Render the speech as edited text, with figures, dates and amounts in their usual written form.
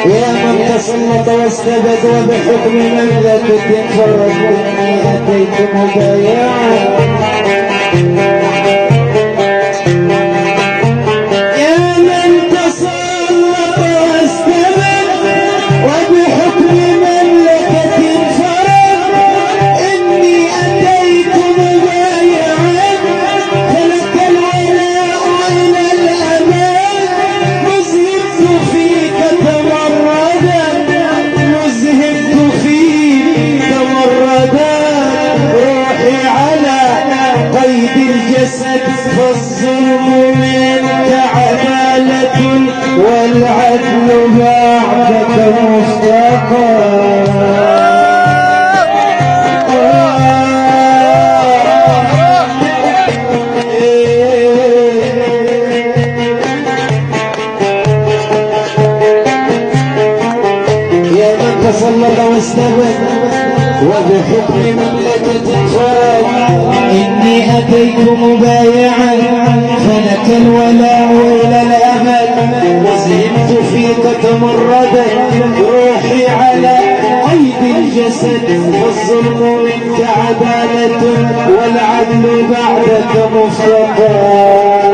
يا من تسلط واستبد وبحكم مملكة فرد أتيت مبايعا يا من تسلط واستبد وبحكم مملكة فرد إني أتيت مبايعا فلك الولاء إلى الأمان مزهدت فيك تمردا مزهدت فيك تمردا روحي على قيد الجسد فالظلم منك عدالة والعدل بعدك مفتقر تسلط واستبد وبحكم مملكة فرد إني أتيت مبايعا فلك الولاء إلى الأمل وزهدت فيك تمردا روحي على قيد الجسد فالظلم منك عدالة والعدل بعدك مفتقر